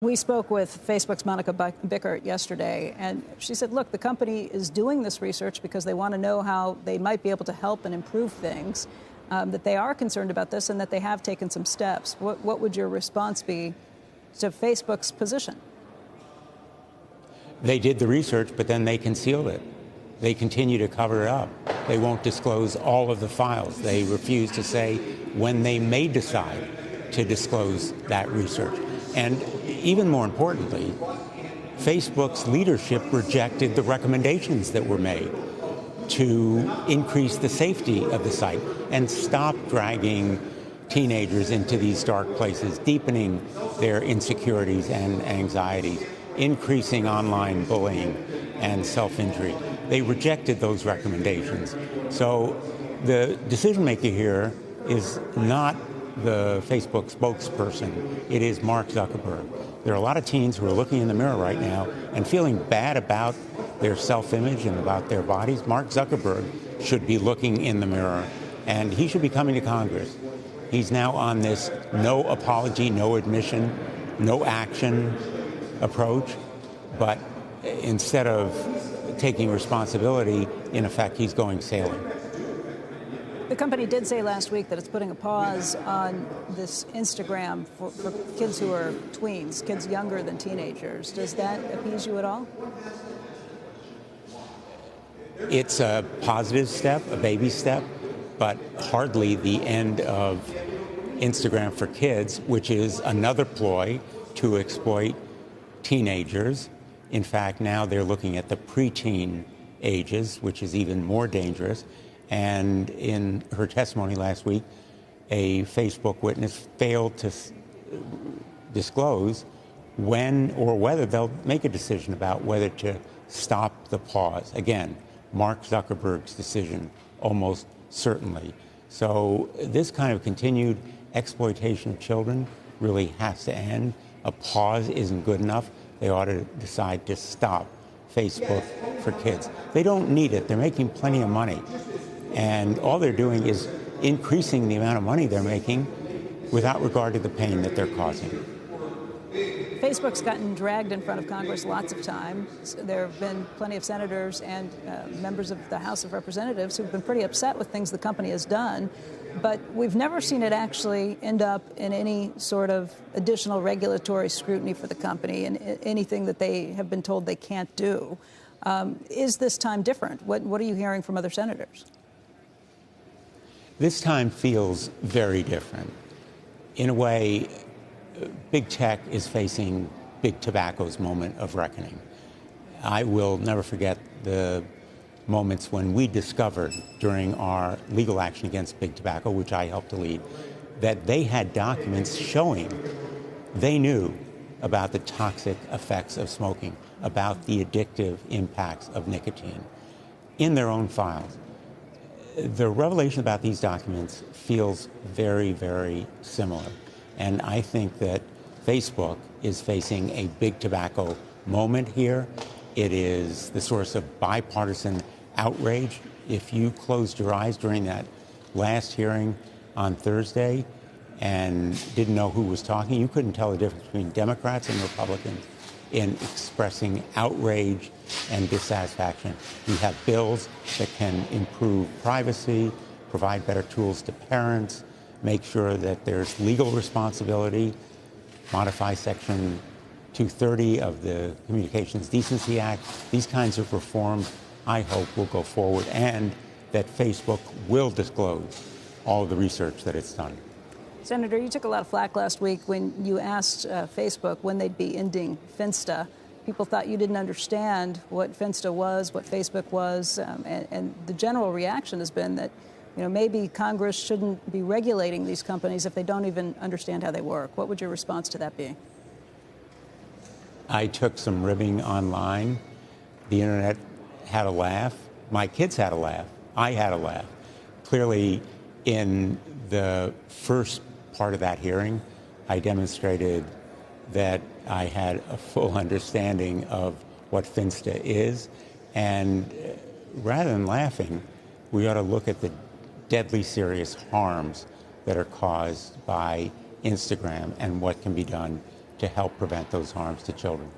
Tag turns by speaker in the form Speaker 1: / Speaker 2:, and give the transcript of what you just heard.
Speaker 1: We spoke with Facebook's Monica Bickert yesterday, and she said, look, the company is doing this research because they want to know how they might be able to help and improve things, that they are concerned about this and that they have taken some steps. What would your response be to Facebook's position?
Speaker 2: They did the research, but then they concealed it. They continue to cover it up. They won't disclose all of the files. They refuse to say when they may decide to disclose that research. And even more importantly, Facebook's leadership rejected the recommendations that were made to increase the safety of the site and stop dragging teenagers into these dark places, deepening their insecurities and anxieties, increasing online bullying and self-injury. They rejected those recommendations. So the decision maker here is not the Facebook spokesperson. It is Mark Zuckerberg. There are a lot of teens who are looking in the mirror right now and feeling bad about their self-image and about their bodies. Mark Zuckerberg should be looking in the mirror, and he should be coming to Congress. He's now on this no apology, no admission, no action approach, but instead of taking responsibility, in effect, he's going sailing.
Speaker 1: The company did say last week that it's putting a pause on this Instagram for kids who are tweens, kids younger than teenagers. Does that appease you at all?
Speaker 2: It's a positive step, a baby step, but hardly the end of Instagram for Kids, which is another ploy to exploit teenagers. In fact, now they're looking at the preteen ages, which is even more dangerous. And in her testimony last week, a Facebook witness failed to disclose when or whether they'll make a decision about whether to stop the pause. Again, Mark Zuckerberg's decision, almost certainly. So this kind of continued exploitation of children really has to end. A pause isn't good enough. They ought to decide to stop Facebook for Kids. They don't need it. They're making plenty of money. And all they're doing is increasing the amount of money they're making without regard to the pain that they're causing.
Speaker 1: Facebook's gotten dragged in front of Congress lots of times. There have been plenty of senators and members of the House of Representatives who've been pretty upset with things the company has done. But we've never seen it actually end up in any sort of additional regulatory scrutiny for the company and anything that they have been told they can't do. Is this time different? What are you hearing from other senators?
Speaker 2: This time feels very different. In a way, big tech is facing big tobacco's moment of reckoning. I will never forget the moments when we discovered during our legal action against big tobacco, which I helped to lead, that they had documents showing they knew about the toxic effects of smoking, about the addictive impacts of nicotine in their own files. The revelation about these documents feels very, very similar. And I think that Facebook is facing a big tobacco moment here. It is the source of bipartisan outrage. If you closed your eyes during that last hearing on Thursday and didn't know who was talking, you couldn't tell the difference between Democrats and Republicans in expressing outrage and dissatisfaction. We have bills that can improve privacy, provide better tools to parents, make sure that there's legal responsibility, modify Section 230 of the Communications Decency Act. These kinds of reforms, I hope, will go forward, and that Facebook will disclose all of the research that it's done.
Speaker 1: Senator, you took a lot of flack last week when you asked Facebook when they'd be ending Finsta. People thought you didn't understand what Finsta was, what Facebook was, and the general reaction has been that, you know, maybe Congress shouldn't be regulating these companies if they don't even understand how they work. What would your response to that be?
Speaker 2: I took some ribbing online. The internet had a laugh. My kids had a laugh. I had a laugh. Clearly, in the first part of that hearing, I demonstrated that I had a full understanding of what Finsta is. And rather than laughing, we ought to look at the deadly serious harms that are caused by Instagram and what can be done to help prevent those harms to children.